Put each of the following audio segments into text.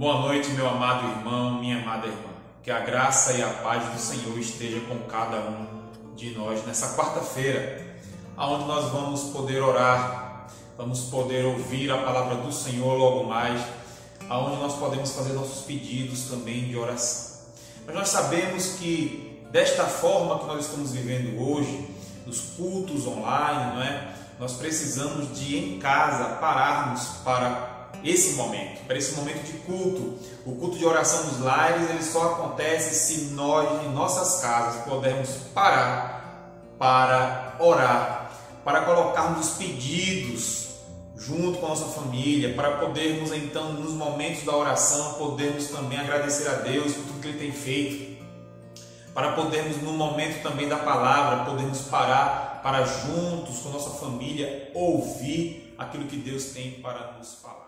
Boa noite, meu amado irmão, minha amada irmã. Que a graça e a paz do Senhor esteja com cada um de nós nessa quarta-feira, onde nós vamos poder orar, vamos poder ouvir a palavra do Senhor logo mais, onde nós podemos fazer nossos pedidos também de oração. Mas nós sabemos que desta forma que nós estamos vivendo hoje, dos cultos online, não é? Nós precisamos de em casa pararmos para esse momento de culto. O culto de oração dos lares, ele só acontece se nós, em nossas casas, pudermos parar para orar, para colocarmos os pedidos junto com a nossa família, para podermos então, nos momentos da oração, podermos também agradecer a Deus por tudo que Ele tem feito, para podermos, no momento também da palavra, podermos parar para juntos com a nossa família ouvir aquilo que Deus tem para nos falar.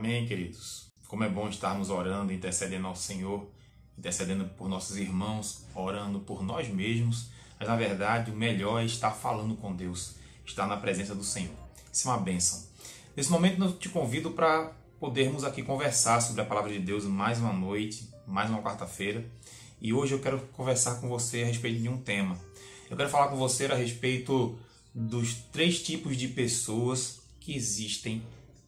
Amém, queridos. Como é bom estarmos orando, intercedendo ao Senhor, intercedendo por nossos irmãos, orando por nós mesmos. Mas na verdade o melhor é estar falando com Deus, estar na presença do Senhor. Isso é uma bênção. Nesse momento eu te convido para podermos aqui conversar sobre a palavra de Deus mais uma noite, mais uma quarta-feira. E hoje eu quero conversar com você a respeito de um tema. Eu quero falar com você a respeito dos 3 tipos de pessoas que existem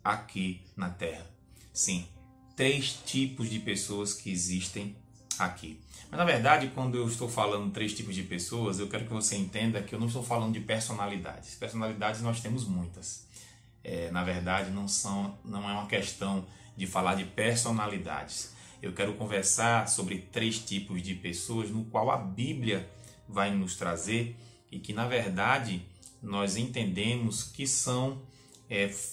aqui na Terra. Sim, 3 tipos de pessoas que existem aqui. Mas na verdade, quando eu estou falando 3 tipos de pessoas, eu quero que você entenda que eu não estou falando de personalidades. Personalidades nós temos muitas. Na verdade, não é uma questão de falar de personalidades. Eu quero conversar sobre 3 tipos de pessoas no qual a Bíblia vai nos trazer e que, na verdade, nós entendemos que são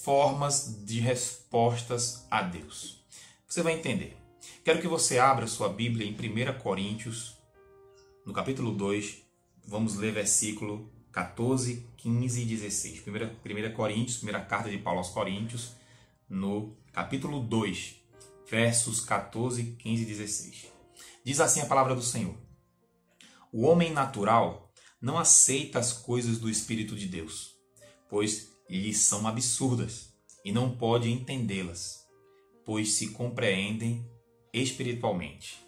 formas de respostas a Deus. Você vai entender. Quero que você abra sua Bíblia em 1 Coríntios, no capítulo 2, vamos ler versículo 14, 15 e 16. 1 Coríntios, primeira carta de Paulo aos Coríntios, no capítulo 2, versos 14, 15 e 16. Diz assim a palavra do Senhor: O homem natural não aceita as coisas do Espírito de Deus, pois lhes são absurdas e não pode entendê-las, pois se compreendem espiritualmente.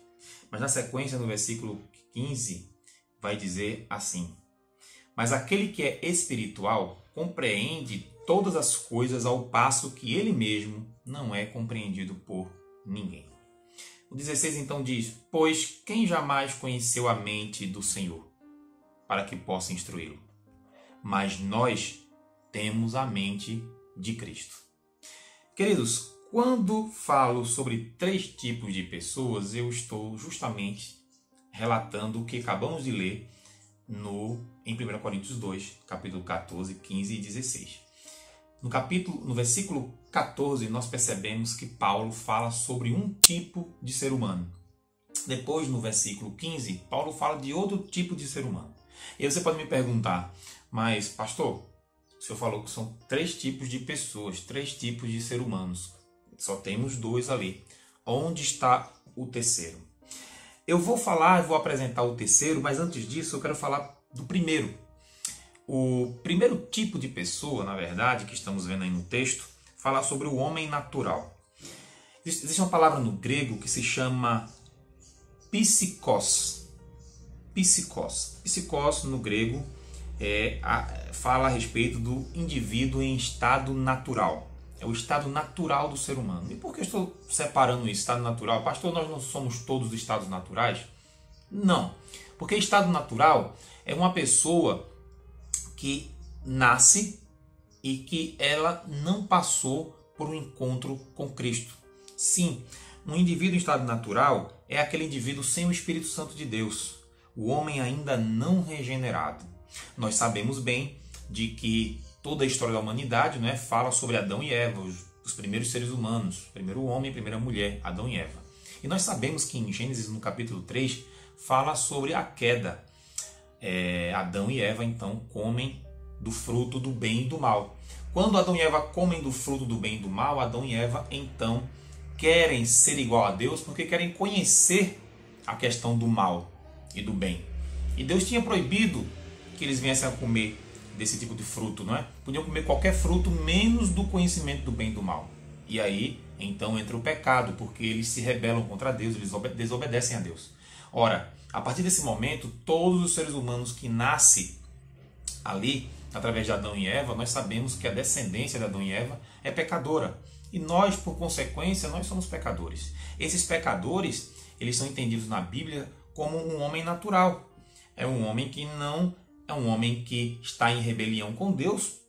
Mas na sequência, no versículo 15, vai dizer assim: Mas aquele que é espiritual compreende todas as coisas ao passo que ele mesmo não é compreendido por ninguém. O 16 então diz: Pois quem jamais conheceu a mente do Senhor, para que possa instruí-lo? Mas nós temos a mente de Cristo. Queridos, quando falo sobre 3 tipos de pessoas, eu estou justamente relatando o que acabamos de ler em 1 Coríntios 2, capítulo 14, 15 e 16. No versículo 14, nós percebemos que Paulo fala sobre um tipo de ser humano. Depois, no versículo 15, Paulo fala de outro tipo de ser humano. E aí você pode me perguntar, mas pastor, o senhor falou que são 3 tipos de pessoas, 3 tipos de ser humanos. Só temos 2 ali. Onde está o terceiro? Eu vou apresentar o terceiro, mas antes disso eu quero falar do primeiro. O primeiro tipo de pessoa, na verdade, que estamos vendo aí no texto, fala sobre o homem natural. Existe uma palavra no grego que se chama psikos. Psikos. Psikos no grego fala a respeito do indivíduo em estado natural. É o estado natural do ser humano. E por que eu estou separando isso, estado natural? Pastor, nós não somos todos estados naturais? Não. Porque estado natural é uma pessoa que nasce e que ela não passou por um encontro com Cristo. Sim, um indivíduo em estado natural é aquele indivíduo sem o Espírito Santo de Deus. O homem ainda não regenerado. Nós sabemos bem de que toda a história da humanidade, fala sobre Adão e Eva, os primeiros seres humanos, primeiro homem e primeira mulher, Adão e Eva. E nós sabemos que em Gênesis, no capítulo 3, fala sobre a queda. Adão e Eva, então, comem do fruto do bem e do mal. Quando Adão e Eva comem do fruto do bem e do mal, Adão e Eva, então, querem ser igual a Deus porque querem conhecer a questão do mal e do bem. E Deus tinha proibido que eles viessem a comer desse tipo de fruto, Podiam comer qualquer fruto menos do conhecimento do bem e do mal. E aí, então, entra o pecado, porque eles se rebelam contra Deus, eles desobedecem a Deus. Ora, a partir desse momento, todos os seres humanos que nascem ali, através de Adão e Eva, nós sabemos que a descendência de Adão e Eva é pecadora. E nós, por consequência, nós somos pecadores. Esses pecadores, eles são entendidos na Bíblia como um homem natural. É um homem que está em rebelião com Deus,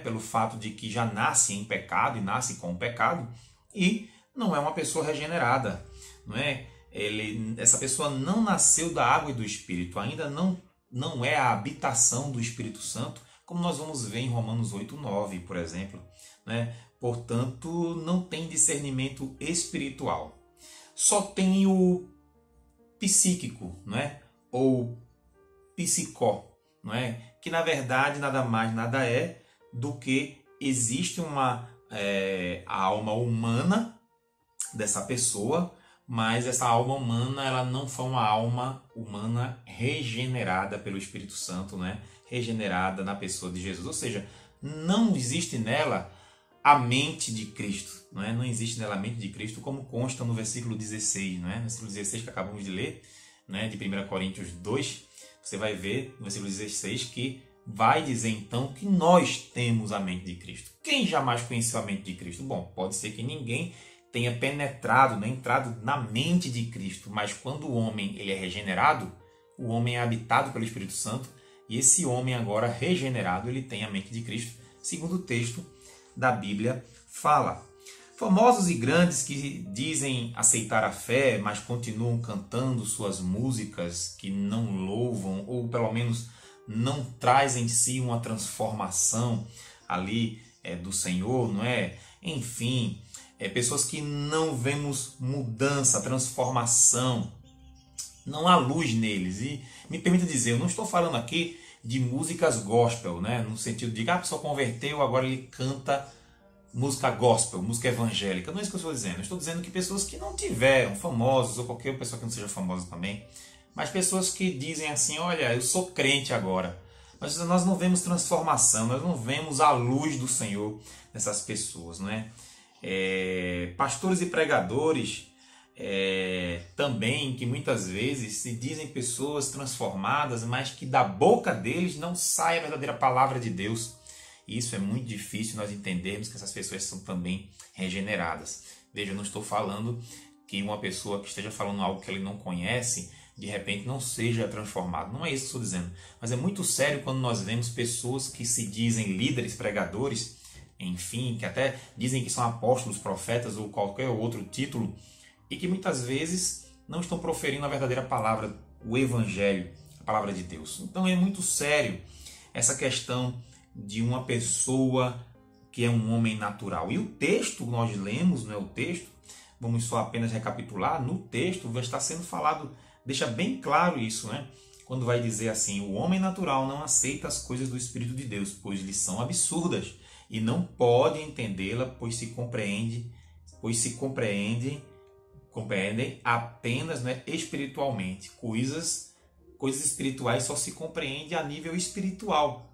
pelo fato de que já nasce em pecado e nasce com o pecado, e não é uma pessoa regenerada, essa pessoa não nasceu da água e do Espírito, ainda não é a habitação do Espírito Santo, como nós vamos ver em Romanos 8:9, por exemplo, Portanto, não tem discernimento espiritual. Só tem o psíquico, ou psicó, que na verdade nada mais nada é do que existe uma alma humana dessa pessoa, mas essa alma humana, ela não foi uma alma humana regenerada pelo Espírito Santo, né? Regenerada na pessoa de Jesus. Ou seja, não existe nela a mente de Cristo, não é? Não existe nela a mente de Cristo, como consta no versículo 16, não é? No versículo 16 que acabamos de ler, né? De 1 Coríntios 2, você vai ver no versículo 16 que vai dizer então que nós temos a mente de Cristo. Quem jamais conheceu a mente de Cristo? Bom, pode ser que ninguém tenha penetrado, né, entrado na mente de Cristo, mas quando o homem ele é regenerado, o homem é habitado pelo Espírito Santo, e esse homem agora regenerado, ele tem a mente de Cristo, segundo o texto da Bíblia fala. Famosos e grandes que dizem aceitar a fé, mas continuam cantando suas músicas que não louvam, ou pelo menos não trazem em si uma transformação ali do Senhor, não é? Enfim, pessoas que não vemos mudança, transformação, não há luz neles. E me permita dizer, eu não estou falando aqui de músicas gospel, né? No sentido de que a pessoa converteu, agora ele canta música gospel, música evangélica. Não é isso que eu estou dizendo. Eu estou dizendo que pessoas que não tiveram, famosos, ou qualquer pessoa que não seja famosa também, mas pessoas que dizem assim, olha, eu sou crente agora. Mas nós não vemos transformação, nós não vemos a luz do Senhor nessas pessoas, não é? Pastores e pregadores também, que muitas vezes se dizem pessoas transformadas, mas que da boca deles não sai a verdadeira palavra de Deus. E isso é muito difícil nós entendermos que essas pessoas são também regeneradas. Veja, eu não estou falando que uma pessoa que esteja falando algo que ele não conhece, de repente não seja transformado. Não é isso que eu estou dizendo. Mas é muito sério quando nós vemos pessoas que se dizem líderes, pregadores, enfim, que até dizem que são apóstolos, profetas ou qualquer outro título, e que muitas vezes não estão proferindo a verdadeira palavra, o Evangelho, a palavra de Deus. Então é muito sério essa questão de uma pessoa que é um homem natural. E o texto que nós lemos, não é o texto, vamos só apenas recapitular, no texto vai estar sendo falado, deixa bem claro isso, né? Quando vai dizer assim, o homem natural não aceita as coisas do Espírito de Deus, pois lhes são absurdas, e não pode entendê-la, pois se compreendem apenas, né, espiritualmente. Coisas espirituais só se compreende a nível espiritual.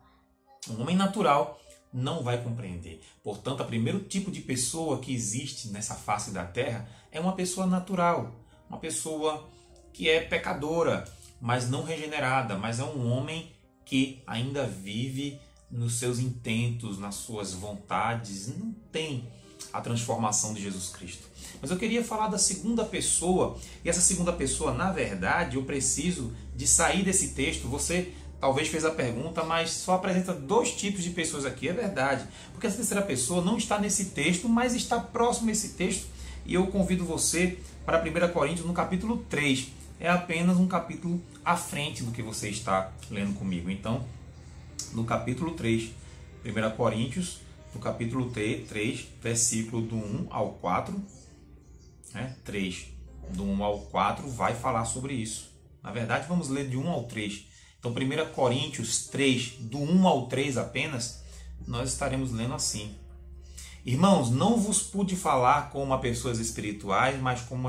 Um homem natural não vai compreender. Portanto, o primeiro tipo de pessoa que existe nessa face da terra é uma pessoa natural, uma pessoa que é pecadora, mas não regenerada, mas é um homem que ainda vive nos seus intentos, nas suas vontades, não tem a transformação de Jesus Cristo. Mas eu queria falar da segunda pessoa, e essa segunda pessoa, na verdade, eu preciso de sair desse texto. Você talvez fez a pergunta, mas só apresenta dois tipos de pessoas aqui, é verdade, porque essa terceira pessoa não está nesse texto, mas está próximo a esse texto, e eu convido você para 1 Coríntios no capítulo 3, é apenas um capítulo à frente do que você está lendo comigo. Então, no capítulo 3, 1 Coríntios, no capítulo 3, versículo do 1 ao 4, 3, do 1 ao 4, vai falar sobre isso. Na verdade, vamos ler de 1 ao 3. Então, 1 Coríntios 3, do 1 ao 3 apenas, nós estaremos lendo assim. Irmãos, não vos pude falar como a pessoas espirituais, mas como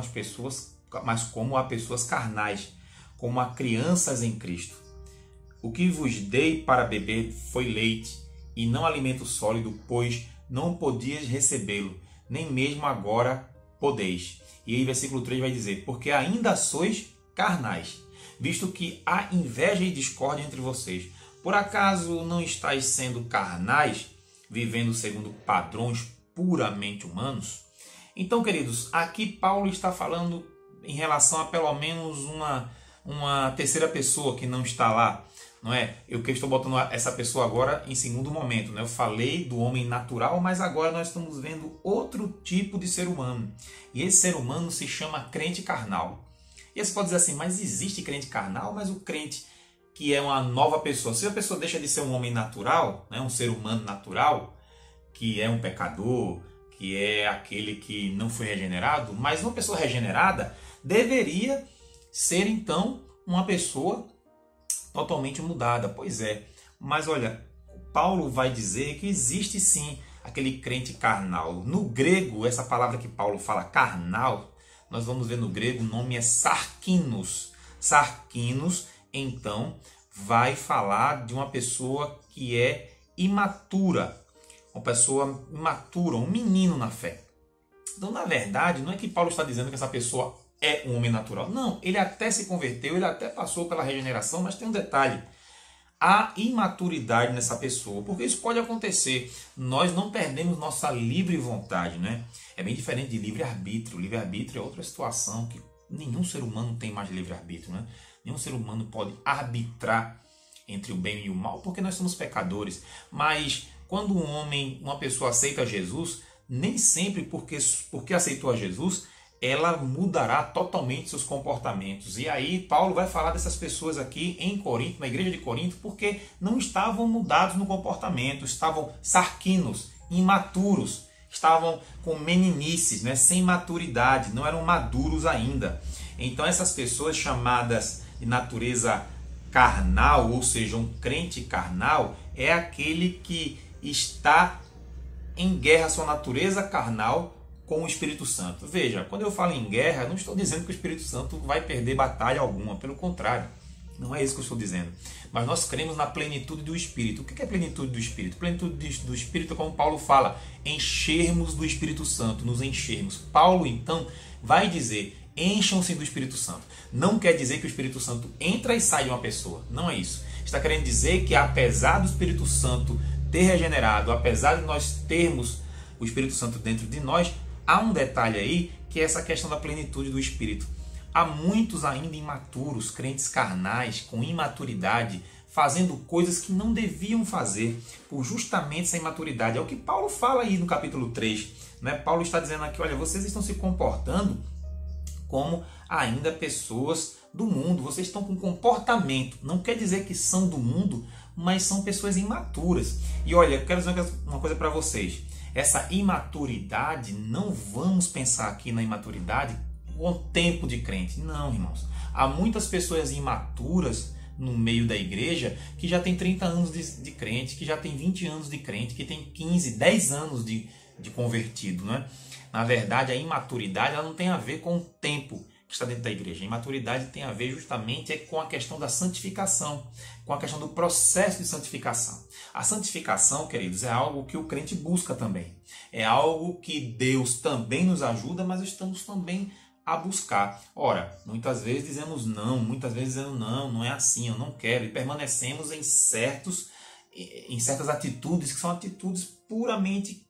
a pessoas carnais, como a crianças em Cristo. O que vos dei para beber foi leite, e não alimento sólido, pois não podias recebê-lo, nem mesmo agora podeis. E aí versículo 3 vai dizer, porque ainda sois carnais, visto que há inveja e discórdia entre vocês. Por acaso não estáis sendo carnais, vivendo segundo padrões puramente humanos? Então, queridos, aqui Paulo está falando em relação a pelo menos uma terceira pessoa que não está lá, não é? Eu que estou botando essa pessoa agora em segundo momento, né? Eu falei do homem natural, mas agora nós estamos vendo outro tipo de ser humano. E esse ser humano se chama crente carnal. E você pode dizer assim, mas existe crente carnal? Mas o crente que é uma nova pessoa, se a pessoa deixa de ser um homem natural, né? Um ser humano natural, que é um pecador, que é aquele que não foi regenerado, mas uma pessoa regenerada deveria ser então uma pessoa totalmente mudada. Pois é, mas olha, Paulo vai dizer que existe sim aquele crente carnal. No grego, essa palavra que Paulo fala, carnal, nós vamos ver no grego, o nome é sarkinos. Sarkinos, então, vai falar de uma pessoa que é imatura, uma pessoa imatura, um menino na fé. Então, na verdade, não é que Paulo está dizendo que essa pessoa é um homem natural. Não, ele até se converteu, ele até passou pela regeneração, mas tem um detalhe. Há imaturidade nessa pessoa, porque isso pode acontecer. Nós não perdemos nossa livre vontade, né? É bem diferente de livre-arbítrio. Livre-arbítrio é outra situação que nenhum ser humano tem mais livre-arbítrio, né? Nenhum ser humano pode arbitrar entre o bem e o mal, porque nós somos pecadores. Mas quando um homem, uma pessoa aceita Jesus, nem sempre porque aceitou a Jesus, ela mudará totalmente seus comportamentos. E aí Paulo vai falar dessas pessoas aqui em Corinto, na igreja de Corinto, porque não estavam mudados no comportamento, estavam sarquinos, imaturos, estavam com meninices, né, sem maturidade, não eram maduros ainda. Então essas pessoas chamadas de natureza carnal, ou seja, um crente carnal, é aquele que está em guerra à sua natureza carnal com o Espírito Santo. Veja, quando eu falo em guerra, não estou dizendo que o Espírito Santo vai perder batalha alguma, pelo contrário, não é isso que eu estou dizendo. Mas nós cremos na plenitude do Espírito. O que é plenitude do Espírito? Plenitude do Espírito é como Paulo fala, enchermos do Espírito Santo, nos enchermos. Paulo, então, vai dizer, encham-se do Espírito Santo. Não quer dizer que o Espírito Santo entra e sai de uma pessoa, não é isso. Está querendo dizer que apesar do Espírito Santo ter regenerado, apesar de nós termos o Espírito Santo dentro de nós, há um detalhe aí, que é essa questão da plenitude do Espírito. Há muitos ainda imaturos, crentes carnais, com imaturidade, fazendo coisas que não deviam fazer, por justamente essa imaturidade. É o que Paulo fala aí no capítulo 3. Né? Paulo está dizendo aqui, olha, vocês estão se comportando como ainda pessoas do mundo. Vocês estão com comportamento. Não quer dizer que são do mundo, mas são pessoas imaturas. E olha, eu quero dizer uma coisa para vocês. Essa imaturidade, não vamos pensar aqui na imaturidade com o tempo de crente. Não, irmãos. Há muitas pessoas imaturas no meio da igreja que já tem 30 anos de crente, que já tem 20 anos de crente, que tem 15, 10 anos de convertido, né? Na verdade, a imaturidade ela não tem a ver com o tempo que está dentro da igreja. A imaturidade tem a ver justamente com a questão da santificação, com a questão do processo de santificação. A santificação, queridos, é algo que o crente busca também. É algo que Deus também nos ajuda, mas estamos também a buscar. Ora, muitas vezes dizemos não, muitas vezes dizemos não, não é assim, eu não quero. E permanecemos em certas atitudes que são atitudes puramente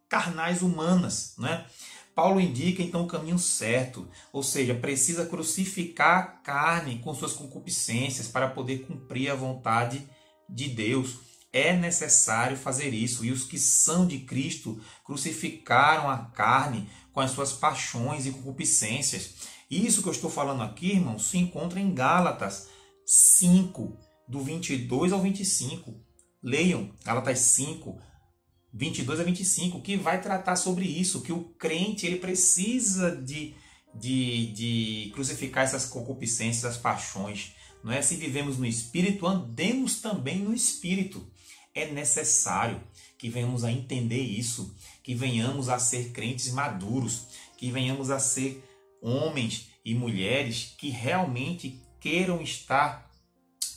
carnais humanas, né? Paulo indica então o caminho certo, ou seja, precisa crucificar a carne com suas concupiscências para poder cumprir a vontade de Deus. É necessário fazer isso, e os que são de Cristo crucificaram a carne com as suas paixões e concupiscências. Isso que eu estou falando aqui, irmãos, se encontra em Gálatas 5, do 22 ao 25. Leiam Gálatas 5, 22 a 25, que vai tratar sobre isso, que o crente ele precisa de crucificar essas concupiscências, as paixões. Não é? Se vivemos no Espírito, andemos também no Espírito. É necessário que venhamos a entender isso, que venhamos a ser crentes maduros, que venhamos a ser homens e mulheres que realmente queiram estar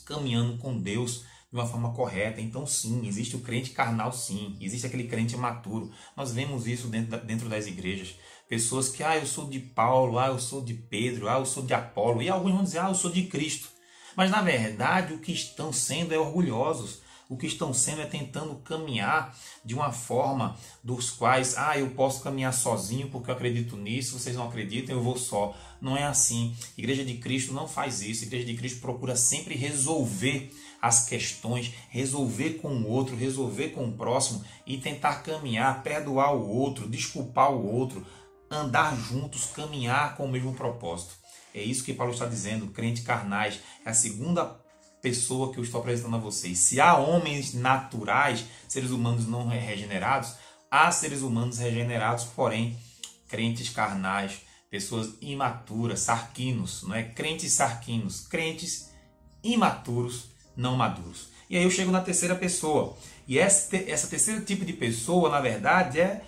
caminhando com Deus de uma forma correta. Então sim, existe o crente carnal, sim, existe aquele crente maturo. Nós vemos isso dentro das igrejas. Pessoas que, eu sou de Paulo, eu sou de Pedro, eu sou de Apolo, e alguns vão dizer, eu sou de Cristo. Mas na verdade o que estão sendo é orgulhosos. O que estão sendo é tentando caminhar de uma forma dos quais, eu posso caminhar sozinho porque eu acredito nisso, vocês não acreditam, eu vou só. Não é assim. Igreja de Cristo não faz isso. Igreja de Cristo procura sempre resolver as questões, resolver com o outro, resolver com o próximo e tentar caminhar, perdoar o outro, desculpar o outro, andar juntos, caminhar com o mesmo propósito. É isso que Paulo está dizendo, crente carnais. É a segunda pessoa que eu estou apresentando a vocês. Se há homens naturais, seres humanos não regenerados, há seres humanos regenerados, porém crentes carnais, pessoas imaturas, sarquinos, não é? Crentes sarquinos, crentes imaturos, não maduros. E aí eu chego na terceira pessoa, E essa terceiro tipo de pessoa, na verdade, é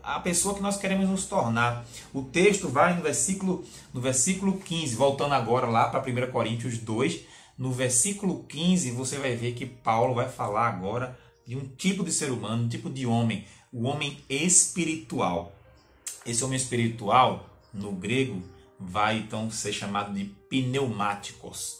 a pessoa que nós queremos nos tornar. O texto vai no versículo 15, voltando agora lá para 1 Coríntios 2, no versículo 15 você vai ver que Paulo vai falar agora de um tipo de ser humano, um tipo de homem, o homem espiritual. Esse homem espiritual, no grego, vai então ser chamado de pneumáticos.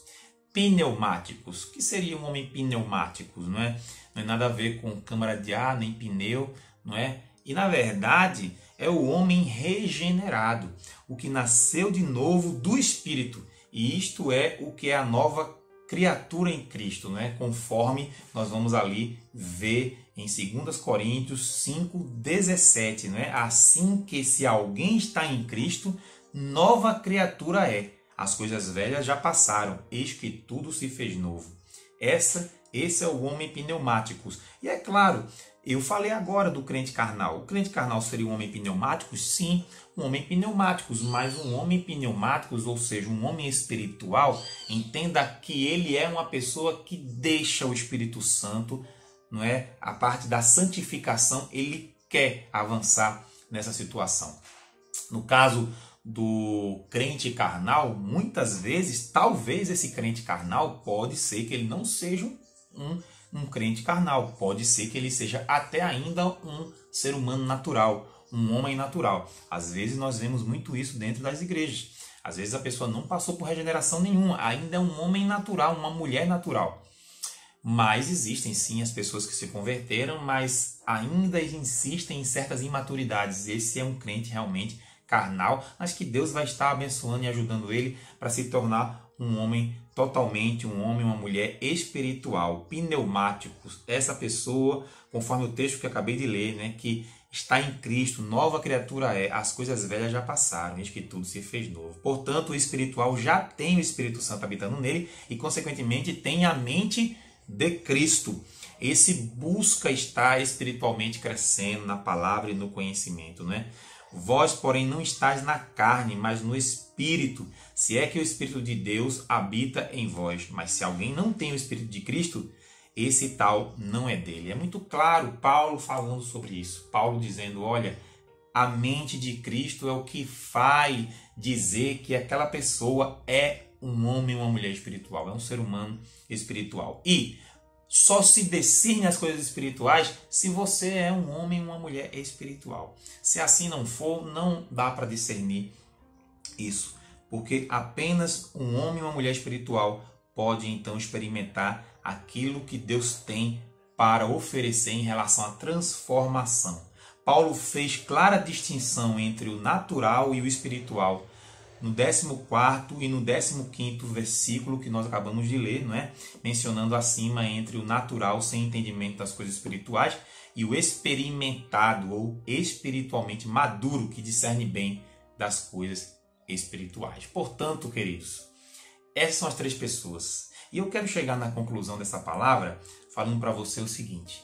Pneumáticos. O que seria um homem pneumáticos? Não é nada a ver com câmara de ar, nem pneu, não é? E na verdade é o homem regenerado, o que nasceu de novo do Espírito. E isto é o que é a nova criatura em Cristo, não é? Conforme nós vamos ali ver em 2 Coríntios 5,17. Não é? Assim que se alguém está em Cristo, nova criatura é. As coisas velhas já passaram, eis que tudo se fez novo. Esse é o homem pneumáticos. E é claro, eu falei agora do crente carnal. O crente carnal seria um homem pneumático? Sim, um homem pneumáticos, mas um homem pneumáticos, ou seja, um homem espiritual, entenda que ele é uma pessoa que deixa o Espírito Santo, não é? A parte da santificação, ele quer avançar nessa situação. No caso do crente carnal, muitas vezes, talvez esse crente carnal pode ser que ele não seja um crente carnal, pode ser que ele seja até ainda um ser humano natural, um homem natural. Às vezes nós vemos muito isso dentro das igrejas. Às vezes a pessoa não passou por regeneração nenhuma, ainda é um homem natural, uma mulher natural. Mas existem sim as pessoas que se converteram, mas ainda insistem em certas imaturidades. Esse é um crente realmente carnal, mas que Deus vai estar abençoando e ajudando ele para se tornar um homem totalmente, um homem, uma mulher espiritual, pneumáticos. Essa pessoa, conforme o texto que eu acabei de ler, né, que está em Cristo, nova criatura é, as coisas velhas já passaram, eis que tudo se fez novo. Portanto, o espiritual já tem o Espírito Santo habitando nele e, consequentemente, tem a mente de Cristo. Esse busca estar espiritualmente crescendo na palavra e no conhecimento, né? Vós, porém, não estáis na carne, mas no Espírito, se é que o Espírito de Deus habita em vós. Mas se alguém não tem o Espírito de Cristo, esse tal não é dele. É muito claro Paulo falando sobre isso. Paulo dizendo, olha, a mente de Cristo é o que vai dizer que aquela pessoa é um homem ou uma mulher espiritual, é um ser humano espiritual. E só se discerne as coisas espirituais se você é um homem ou uma mulher espiritual. Se assim não for, não dá para discernir isso. Porque apenas um homem ou uma mulher espiritual pode então experimentar aquilo que Deus tem para oferecer em relação à transformação. Paulo fez clara distinção entre o natural e o espiritual no 14º e no 15º versículo que nós acabamos de ler, não é? Mencionando acima entre o natural sem entendimento das coisas espirituais e o experimentado ou espiritualmente maduro que discerne bem das coisas espirituais. Portanto, queridos, essas são as três pessoas. E eu quero chegar na conclusão dessa palavra falando para você o seguinte,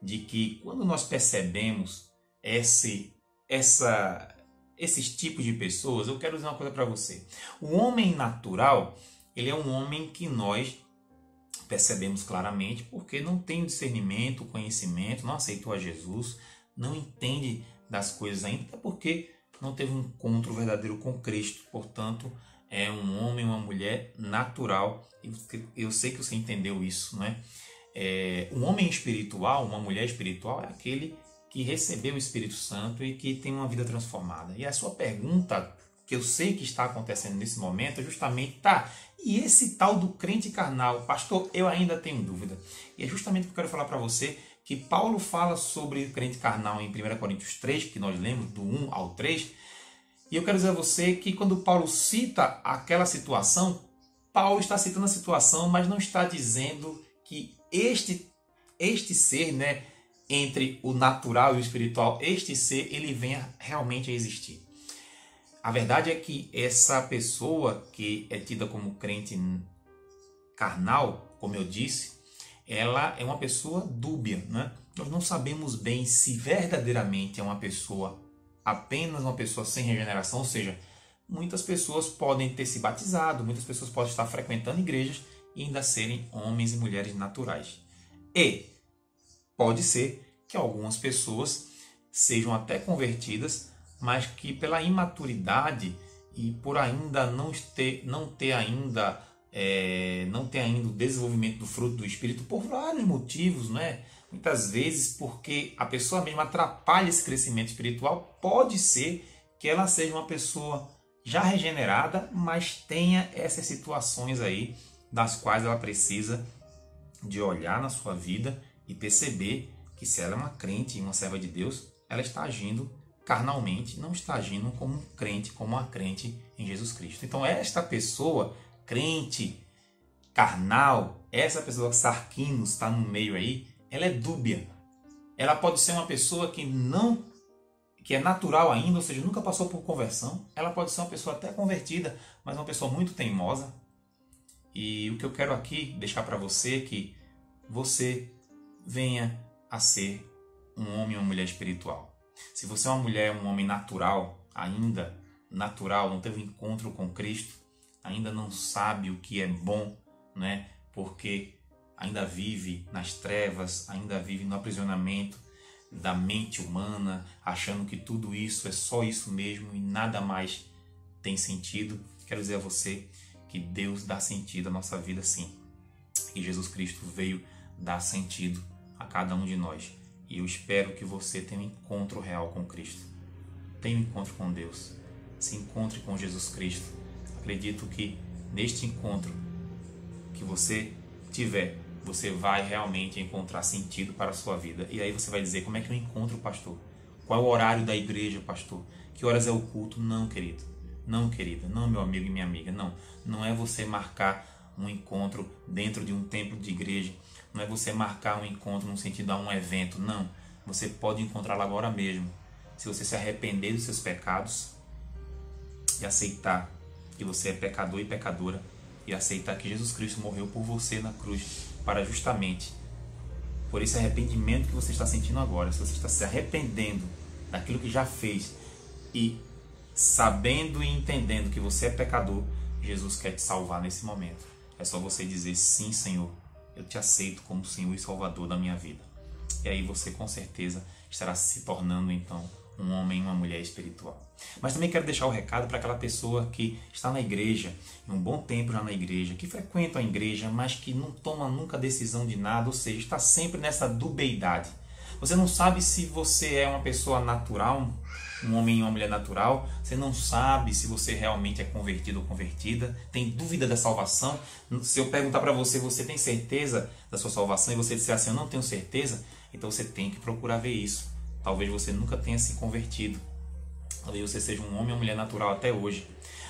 de que quando nós percebemos esses tipos de pessoas, eu quero dizer uma coisa para você. O homem natural, ele é um homem que nós percebemos claramente porque não tem discernimento, conhecimento, não aceitou a Jesus, não entende das coisas ainda, até porque não teve um encontro verdadeiro com Cristo. Portanto, é um homem, uma mulher natural. Eu sei que você entendeu isso, não é? Um homem espiritual, uma mulher espiritual é aquele que recebeu o Espírito Santo e que tem uma vida transformada. E a sua pergunta, que eu sei que está acontecendo nesse momento, é justamente, e esse tal do crente carnal? Pastor, eu ainda tenho dúvida. E é justamente o que eu quero falar para você, que Paulo fala sobre o crente carnal em 1 Coríntios 3, que nós lemos do 1 ao 3, e eu quero dizer a você que quando Paulo cita aquela situação, Paulo está citando a situação, mas não está dizendo que este ser, né, entre o natural e o espiritual, este ser, ele venha realmente a existir. A verdade é que essa pessoa que é tida como crente carnal, como eu disse, ela é uma pessoa dúbia, né? Nós não sabemos bem se verdadeiramente é uma pessoa, apenas uma pessoa sem regeneração, ou seja, muitas pessoas podem ter se batizado, muitas pessoas podem estar frequentando igrejas e ainda serem homens e mulheres naturais. E pode ser que algumas pessoas sejam até convertidas, mas que pela imaturidade e por ainda não ter ainda o desenvolvimento do fruto do Espírito, por vários motivos, né? Muitas vezes porque a pessoa mesma atrapalha esse crescimento espiritual, pode ser que ela seja uma pessoa já regenerada, mas tenha essas situações aí das quais ela precisa de olhar na sua vida e perceber que se ela é uma crente e uma serva de Deus, ela está agindo carnalmente, não está agindo como um crente, como uma crente em Jesus Cristo. Então esta pessoa, crente, carnal, essa pessoa sarquinos está no meio aí, ela é dúbia. Ela pode ser uma pessoa que é natural ainda, ou seja, nunca passou por conversão. Ela pode ser uma pessoa até convertida, mas uma pessoa muito teimosa. E o que eu quero aqui deixar para você é que você venha a ser um homem ou uma mulher espiritual. Se você é uma mulher, um homem natural, ainda natural, não teve encontro com Cristo, ainda não sabe o que é bom, né? Porque ainda vive nas trevas, ainda vive no aprisionamento da mente humana, achando que tudo isso é só isso mesmo e nada mais tem sentido. Quero dizer a você que Deus dá sentido à nossa vida, sim. E Jesus Cristo veio dar sentido a cada um de nós. E eu espero que você tenha um encontro real com Cristo. Tenha um encontro com Deus. Se encontre com Jesus Cristo. Acredito que neste encontro que você tiver, você vai realmente encontrar sentido para a sua vida. E aí você vai dizer, como é que eu encontro o pastor? Qual é o horário da igreja, pastor? Que horas é o culto? Não, querido. Não, querida. Não, meu amigo e minha amiga. Não. Não é você marcar um encontro dentro de um templo de igreja. Não é você marcar um encontro no sentido de um evento. Não. Você pode encontrá-lo agora mesmo. Se você se arrepender dos seus pecados e aceitar que você é pecador e pecadora e aceitar que Jesus Cristo morreu por você na cruz para justamente por esse arrependimento que você está sentindo agora. Se você está se arrependendo daquilo que já fez e sabendo e entendendo que você é pecador, Jesus quer te salvar nesse momento. É só você dizer, sim, Senhor, eu te aceito como Senhor e Salvador da minha vida. E aí você com certeza estará se tornando então um homem e uma mulher espiritual. Mas também quero deixar o recado para aquela pessoa que está na igreja, um bom tempo já na igreja, que frequenta a igreja, mas que não toma nunca decisão de nada, ou seja, está sempre nessa dubiedade. Você não sabe se você é uma pessoa natural, um homem e uma mulher natural, você não sabe se você realmente é convertido ou convertida, tem dúvida da salvação. Se eu perguntar para você, você tem certeza da sua salvação? E você disser assim, eu não tenho certeza, então você tem que procurar ver isso. Talvez você nunca tenha se convertido. Talvez você seja um homem ou mulher natural até hoje.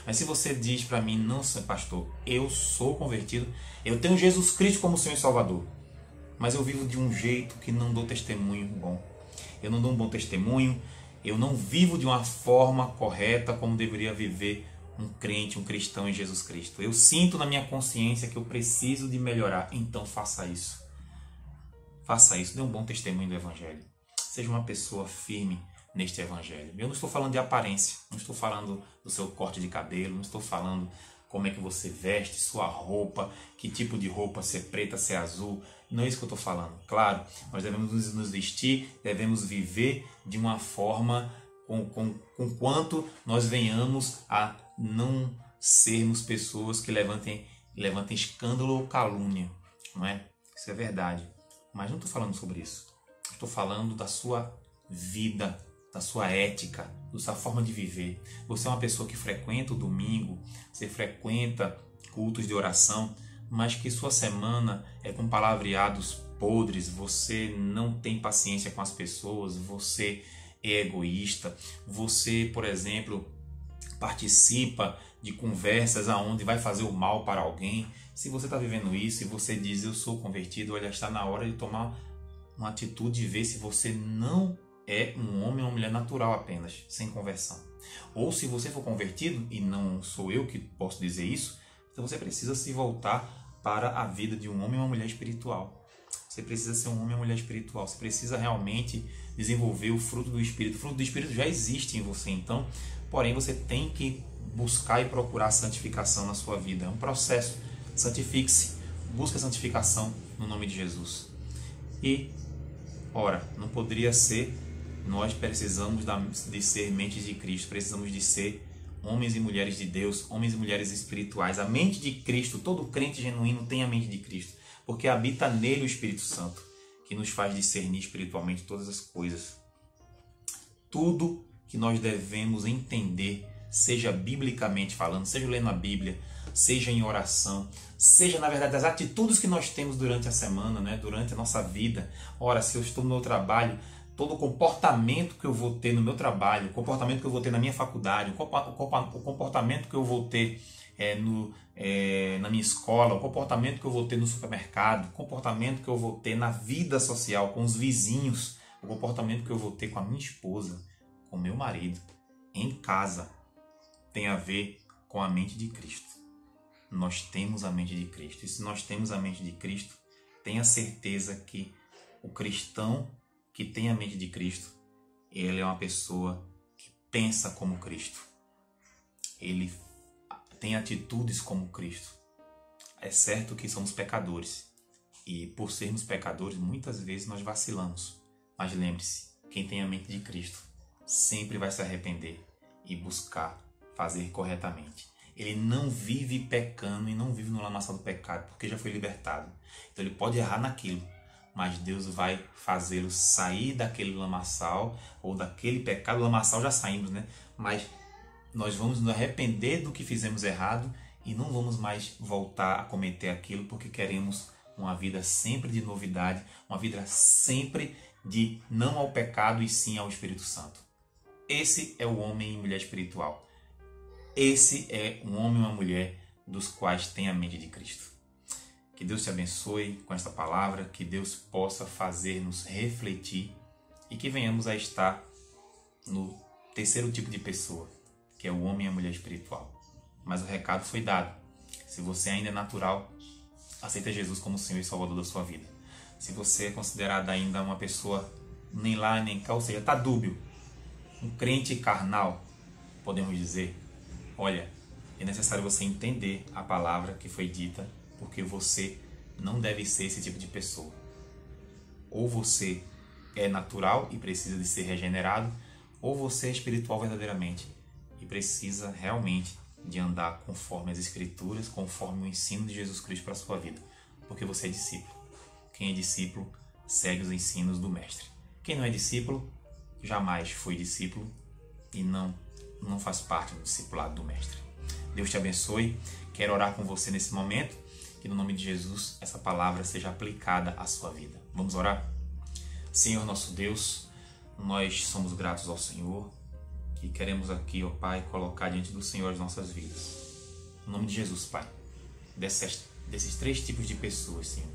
Mas se você diz para mim, não, pastor, eu sou convertido, eu tenho Jesus Cristo como Senhor e Salvador, mas eu vivo de um jeito que não dou testemunho bom. Eu não dou um bom testemunho, eu não vivo de uma forma correta como deveria viver um crente, um cristão em Jesus Cristo. Eu sinto na minha consciência que eu preciso de melhorar. Então faça isso. Faça isso, dê um bom testemunho do Evangelho. Seja uma pessoa firme neste Evangelho. Eu não estou falando de aparência, não estou falando do seu corte de cabelo, não estou falando como é que você veste, sua roupa, que tipo de roupa, se é preta, se é azul. Não é isso que eu estou falando. Claro, nós devemos nos vestir, devemos viver de uma forma com quanto nós venhamos a não sermos pessoas que levantem escândalo ou calúnia. Não é? Isso é verdade. Mas não estou falando sobre isso. Estou falando da sua vida, da sua ética, da sua forma de viver. Você é uma pessoa que frequenta o domingo, você frequenta cultos de oração, mas que sua semana é com palavreados podres, você não tem paciência com as pessoas, você é egoísta, você, por exemplo, participa de conversas aonde vai fazer o mal para alguém. Se você está vivendo isso e você diz, eu sou convertido, olha, está na hora de tomar uma atitude de ver se você não é um homem ou uma mulher natural apenas, sem conversão. Ou se você for convertido, e não sou eu que posso dizer isso, então você precisa se voltar para a vida de um homem ou uma mulher espiritual. Você precisa ser um homem ou uma mulher espiritual. Você precisa realmente desenvolver o fruto do Espírito. O fruto do Espírito já existe em você, então, porém você tem que buscar e procurar santificação na sua vida. É um processo. Santifique-se, busque a santificação no nome de Jesus. E Ora, não poderia ser. Nós precisamos de ser mentes de Cristo, precisamos de ser homens e mulheres de Deus, homens e mulheres espirituais. A mente de Cristo, todo crente genuíno tem a mente de Cristo, porque habita nele o Espírito Santo, que nos faz discernir espiritualmente todas as coisas. Tudo que nós devemos entender, seja biblicamente falando, seja lendo a Bíblia, seja em oração, seja, na verdade, as atitudes que nós temos durante a semana, né? Durante a nossa vida. Ora, se eu estou no meu trabalho, todo o comportamento que eu vou ter no meu trabalho, o comportamento que eu vou ter na minha faculdade, o comportamento que eu vou ter na minha escola, o comportamento que eu vou ter no supermercado, o comportamento que eu vou ter na vida social, com os vizinhos, o comportamento que eu vou ter com a minha esposa, com o meu marido, em casa, tem a ver com a mente de Cristo. Nós temos a mente de Cristo. E se nós temos a mente de Cristo, tenha certeza que o cristão que tem a mente de Cristo, ele é uma pessoa que pensa como Cristo. Ele tem atitudes como Cristo. É certo que somos pecadores. E por sermos pecadores, muitas vezes nós vacilamos. Mas lembre-se, quem tem a mente de Cristo sempre vai se arrepender e buscar fazer corretamente. Ele não vive pecando e não vive no lamaçal do pecado, porque já foi libertado. Então ele pode errar naquilo, mas Deus vai fazê-lo sair daquele lamaçal ou daquele pecado. O lamaçal já saímos, né? Mas nós vamos nos arrepender do que fizemos errado e não vamos mais voltar a cometer aquilo, porque queremos uma vida sempre de novidade, uma vida sempre de não ao pecado e sim ao Espírito Santo. Esse é o homem e mulher espiritual. Esse é um homem e uma mulher dos quais tem a mente de Cristo. Que Deus te abençoe com esta palavra, que Deus possa fazer-nos refletir e que venhamos a estar no terceiro tipo de pessoa, que é o homem e a mulher espiritual. Mas o recado foi dado. Se você ainda é natural, aceita Jesus como Senhor e Salvador da sua vida. Se você é considerado ainda uma pessoa nem lá nem cá, ou seja, está dúbio, um crente carnal, podemos dizer, olha, é necessário você entender a palavra que foi dita, porque você não deve ser esse tipo de pessoa. Ou você é natural e precisa de ser regenerado, ou você é espiritual verdadeiramente e precisa realmente de andar conforme as Escrituras, conforme o ensino de Jesus Cristo para a sua vida, porque você é discípulo. Quem é discípulo segue os ensinos do Mestre. Quem não é discípulo jamais foi discípulo e não faz parte do discipulado do Mestre. Deus te abençoe. Quero orar com você nesse momento, que no nome de Jesus essa palavra seja aplicada à sua vida. Vamos orar? Senhor nosso Deus, nós somos gratos ao Senhor e queremos aqui, ó Pai, colocar diante do Senhor as nossas vidas. No nome de Jesus, Pai, desses três tipos de pessoas, Senhor,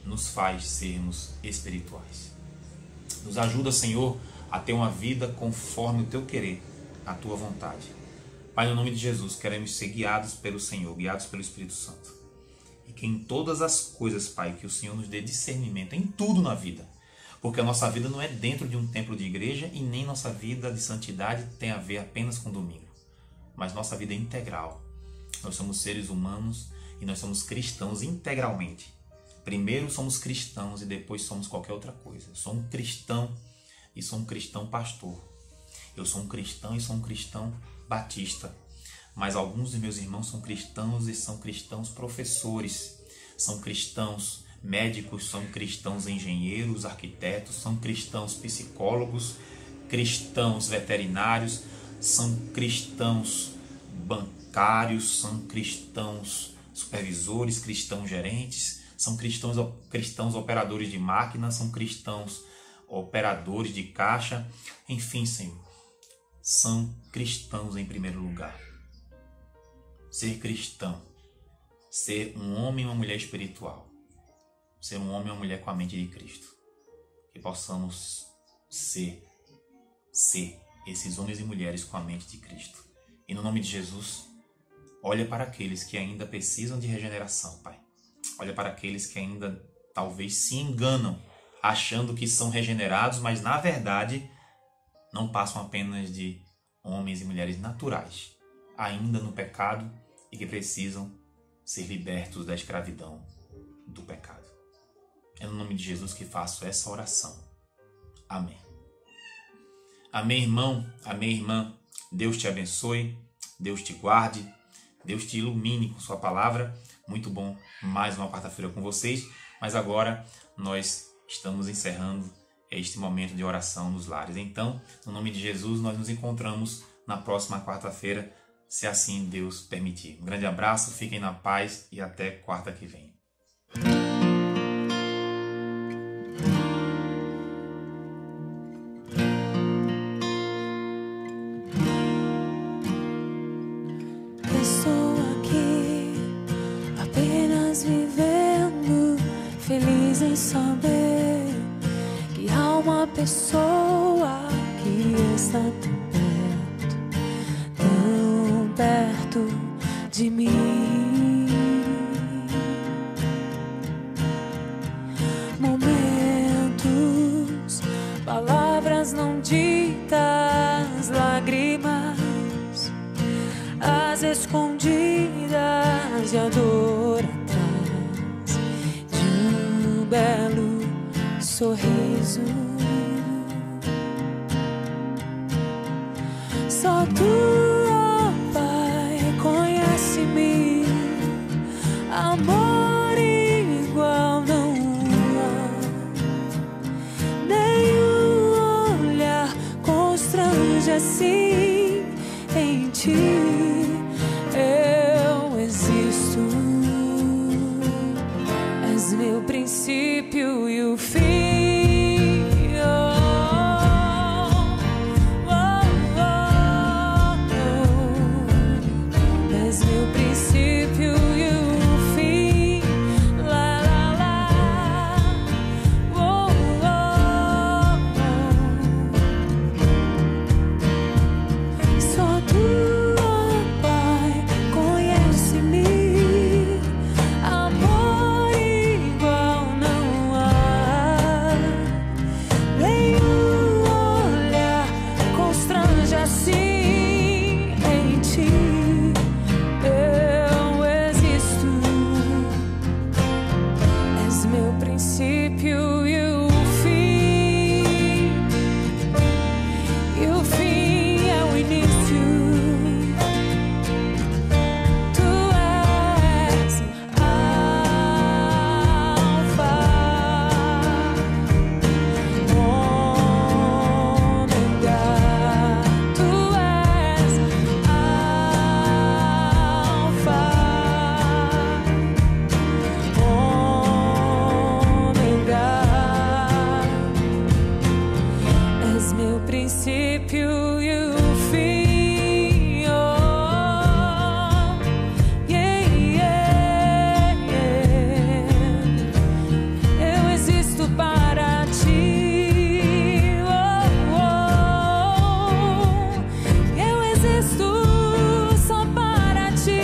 nos faz sermos espirituais. Nos ajuda, Senhor, a ter uma vida conforme o Teu querer, a Tua vontade. Pai, no nome de Jesus, queremos ser guiados pelo Senhor, guiados pelo Espírito Santo. E que em todas as coisas, Pai, que o Senhor nos dê discernimento, em tudo na vida. Porque a nossa vida não é dentro de um templo de igreja e nem nossa vida de santidade tem a ver apenas com domingo. Mas nossa vida é integral. Nós somos seres humanos e nós somos cristãos integralmente. Primeiro somos cristãos e depois somos qualquer outra coisa. Eu sou um cristão e sou um cristão pastor. Eu sou um cristão e sou um cristão batista. Mas alguns dos meus irmãos são cristãos e são cristãos professores. São cristãos médicos, são cristãos engenheiros, arquitetos, são cristãos psicólogos, cristãos veterinários, são cristãos bancários, são cristãos supervisores, cristãos gerentes, são cristãos operadores de máquina, são cristãos operadores de caixa, enfim, Senhor, são cristãos em primeiro lugar. Ser cristão, ser um homem e uma mulher espiritual, ser um homem e uma mulher com a mente de Cristo, que possamos ser esses homens e mulheres com a mente de Cristo. E no nome de Jesus, olha para aqueles que ainda precisam de regeneração, Pai. Olha para aqueles que ainda talvez se enganam, achando que são regenerados, mas na verdade não passam apenas de homens e mulheres naturais, ainda no pecado e que precisam ser libertos da escravidão do pecado. É no nome de Jesus que faço essa oração Amém. Amém, irmão. Amém, irmã. Deus te abençoe, Deus te guarde, Deus te ilumine com sua palavra. Muito bom mais uma quarta-feira com vocês, mas agora nós estamos encerrando este momento de oração nos lares. Então, no nome de Jesus, nós nos encontramos na próxima quarta-feira, se assim Deus permitir. Um grande abraço, fiquem na paz e até quarta que vem. Estou aqui apenas vivendo, feliz em saber que há uma pessoa que está tão perto de mim. Momentos, palavras não ditas, lágrimas, as escondidas e a dor atrás de um belo sorriso. Só tu, ó Pai, conhece-me, amor igual não há, nenhum olhar constrange assim em ti. Eu existo, és meu princípio e o fim. És meu princípio e o fim. Lá, lá, lá. Só tu, amor igual não há, nenhum olhar constrange assim em ti. Eu existo, és meu princípio e o fim, e o fim é o início. Meu princípio e o fim. Oh, yeah, yeah, yeah. Eu existo para ti. Oh, oh. Eu existo só para ti.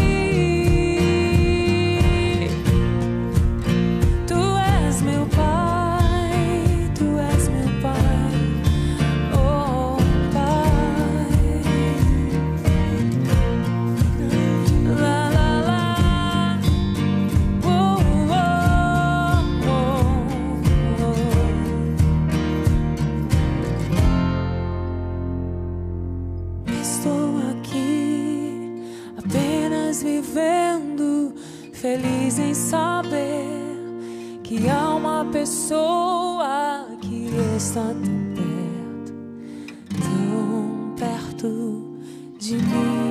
Tu és meu Pai, tu és meu Pai. Estou aqui apenas vivendo, feliz em saber que há uma pessoa que está tão perto de mim.